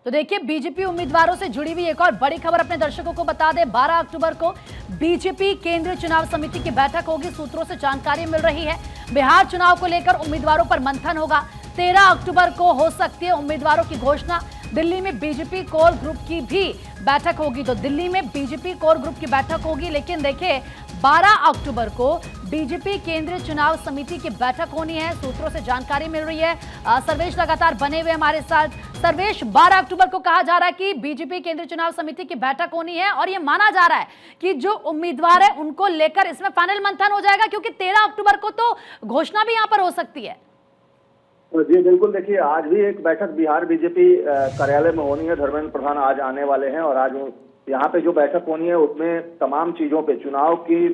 तो देखिए, बीजेपी उम्मीदवारों से जुड़ी हुई एक और बड़ी खबर अपने दर्शकों को बता दें। 12 अक्टूबर को बीजेपी केंद्रीय चुनाव समिति की बैठक होगी। सूत्रों से जानकारी मिल रही है बिहार चुनाव को लेकर उम्मीदवारों पर मंथन होगा। 13 अक्टूबर को हो सकती है उम्मीदवारों की घोषणा। दिल्ली में बीजेपी कोर ग्रुप की भी बैठक होगी। तो दिल्ली में बीजेपी कोर ग्रुप की बैठक होगी, लेकिन देखिए 12 अक्टूबर को बीजेपी केंद्रीय चुनाव समिति की बैठक होनी है। सूत्रों से जानकारी मिल रही है। सर्वेश लगातार बने हुए हमारे साथ। सर्वेश, 12 अक्टूबर को कहा जा रहा है कि बीजेपी केंद्रीय चुनाव समिति की बैठक होनी है और ये माना जा रहा है कि जो उम्मीदवार है उनको लेकर इसमें फाइनल मंथन हो जाएगा, क्योंकि 13 अक्टूबर को तो घोषणा भी यहां पर हो सकती है। जी बिल्कुल, देखिए आज भी एक बैठक बिहार बीजेपी कार्यालय में होनी है। धर्मेंद्र प्रधान आज आने वाले हैं और आज यहाँ पे जो बैठक होनी है उसमें तमाम चीजों पे, चुनाव की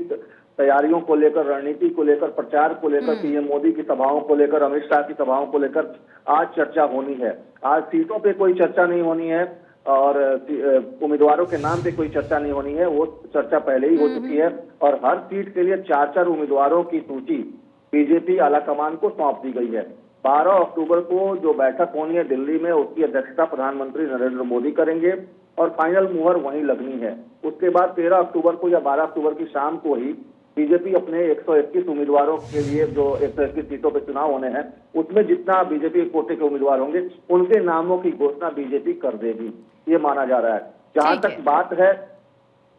तैयारियों को लेकर, रणनीति को लेकर, प्रचार को लेकर, पीएम मोदी की सभाओं को लेकर, अमित शाह की सभाओं को लेकर आज चर्चा होनी है। आज सीटों पे कोई चर्चा नहीं होनी है और उम्मीदवारों के नाम पे कोई चर्चा नहीं होनी है। वो चर्चा पहले ही हो चुकी है और हर सीट के लिए 4-4 उम्मीदवारों की सूची बीजेपी आलाकमान को सौंप दी गई है। 12 अक्टूबर को जो बैठक होनी है दिल्ली में, उसकी अध्यक्षता प्रधानमंत्री नरेंद्र मोदी करेंगे और फाइनल मुहर वहीं लगनी है। उसके बाद 13 अक्टूबर को या 12 अक्टूबर की शाम को ही बीजेपी अपने 121 उम्मीदवारों के लिए, जो 121 सीटों पर चुनाव होने हैं, उसमें जितना बीजेपी कोटे के उम्मीदवार होंगे उनके नामों की घोषणा बीजेपी कर देगी, ये माना जा रहा है। जहां तक बात है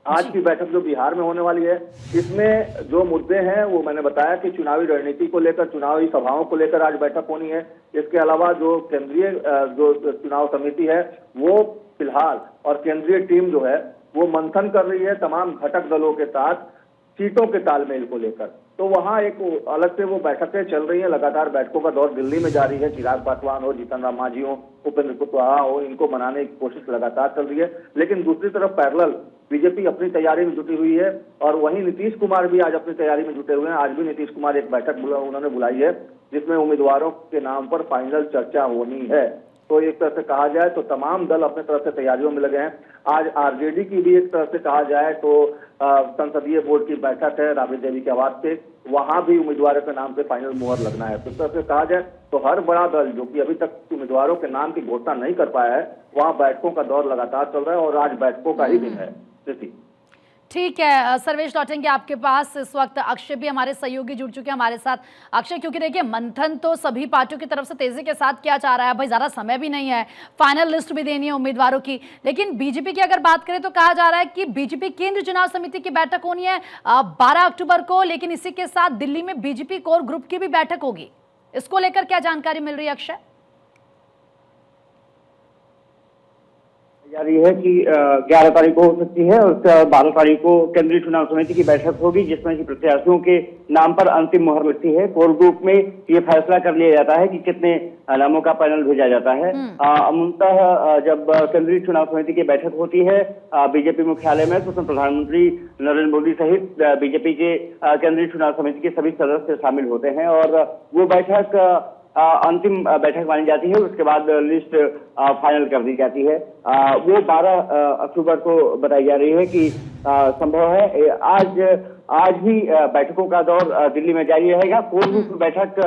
आज की बैठक जो बिहार में होने वाली है, इसमें जो मुद्दे हैं वो मैंने बताया कि चुनावी रणनीति को लेकर, चुनावी सभाओं को लेकर आज बैठक होनी है। इसके अलावा जो केंद्रीय जो चुनाव समिति है वो फिलहाल, और केंद्रीय टीम जो है वो मंथन कर रही है तमाम घटक दलों के साथ सीटों के तालमेल को लेकर। तो वहां एक अलग से वो बैठकें चल रही हैं। लगातार बैठकों का दौर दिल्ली में जारी है। चिराग पासवान हो, जीतन राम मांझी हो, उपेंद्र कुशवाहा हो, इनको मनाने की कोशिश लगातार चल रही है। लेकिन दूसरी तरफ पैरेलल बीजेपी अपनी तैयारी में जुटी हुई है और वहीं नीतीश कुमार भी आज अपनी तैयारी में जुटे हुए हैं। आज भी नीतीश कुमार एक बैठक उन्होंने बुलाई है जिसमें उम्मीदवारों के नाम पर फाइनल चर्चा होनी है। तो एक तरह से कहा जाए तो तमाम दल अपने तरफ से तैयारियों में लगे हैं। आज आरजेडी की भी एक तरह से कहा जाए तो संसदीय बोर्ड की बैठक है राबड़ी देवी के आवास पे, वहां भी उम्मीदवारों के नाम पे फाइनल मुहर लगना है। तो इस तरह से कहा जाए तो हर बड़ा दल जो कि अभी तक उम्मीदवारों के नाम की घोषणा नहीं कर पाया है, वहां बैठकों का दौर लगातार चल रहा है और आज बैठकों का ही दिन है। ठीक है सर्वेश, लौटेंगे आपके पास। इस वक्त अक्षय भी हमारे सहयोगी जुड़ चुके हैं हमारे साथ। अक्षय, क्योंकि देखिए मंथन तो सभी पार्टियों की तरफ से तेजी के साथ किया जा रहा है, भाई ज्यादा समय भी नहीं है, फाइनल लिस्ट भी देनी है उम्मीदवारों की। लेकिन बीजेपी की अगर बात करें तो कहा जा रहा है कि बीजेपी केंद्रीय चुनाव समिति की बैठक होनी है 12 अक्टूबर को, लेकिन इसी के साथ दिल्ली में बीजेपी कोर ग्रुप की भी बैठक होगी। इसको लेकर क्या जानकारी मिल रही है अक्षय? तैयारी है कि 11 तारीख को हो सकती है और उसके बाद 12 तारीख को केंद्रीय चुनाव समिति की बैठक होगी जिसमें कि प्रत्याशियों के नाम पर अंतिम मुहर लगती है। कोर ग्रुप में ये फैसला कर लिया जाता है कि कितने नामों का पैनल भेजा जाता है। अमूमतः जब केंद्रीय चुनाव समिति की बैठक होती है बीजेपी मुख्यालय में, तो उसमें प्रधानमंत्री नरेंद्र मोदी सहित बीजेपी के केंद्रीय चुनाव समिति के सभी सदस्य शामिल होते हैं और वो बैठक अंतिम बैठक मानी जाती है। उसके बाद लिस्ट फाइनल कर दी जाती है। वो 12 अक्टूबर को बताई जा रही है कि संभव है आज ही बैठकों का दौर दिल्ली में जारी रहेगा। कोर ग्रुप बैठक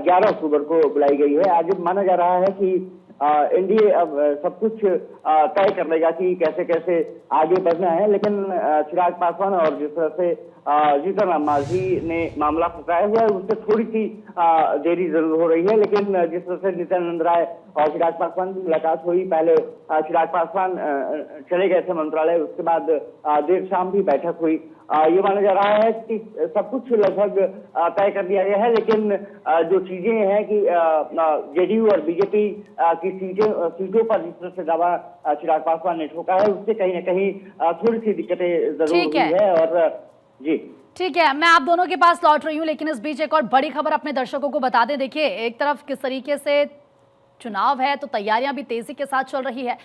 11 अक्टूबर को बुलाई गई है। आज माना जा रहा है कि एनडीए अब सब कुछ तय कर लेगा कि कैसे कैसे आगे बढ़ना है, लेकिन चिराग पासवान और जिस तरह से जीतन राम मांझी ने मामला फंसाया हुआ है उससे थोड़ी सी देरी जरूर हो रही है। लेकिन जिस तरह से नित्यानंद राय और चिराग पासवान की मुलाकात हुई, पहले चिराग पासवान चले गए थे मंत्रालय, उसके बाद देर शाम भी बैठक हुई। ये माना जा रहा है कि सब कुछ लगभग तय कर दिया गया है। लेकिन जो चीजें हैं कि जेडीयू और बीजेपी की सीटों पर जिस तरह से दावा चिराग पासवान ने ठोका है, उससे कहीं ना कहीं थोड़ी सी दिक्कतें जरूर हुई है। और जी ठीक है, मैं आप दोनों के पास लौट रही हूँ, लेकिन इस बीच एक और बड़ी खबर अपने दर्शकों को बता दें। देखिए, एक तरफ किस तरीके से चुनाव है तो तैयारियां भी तेजी के साथ चल रही है,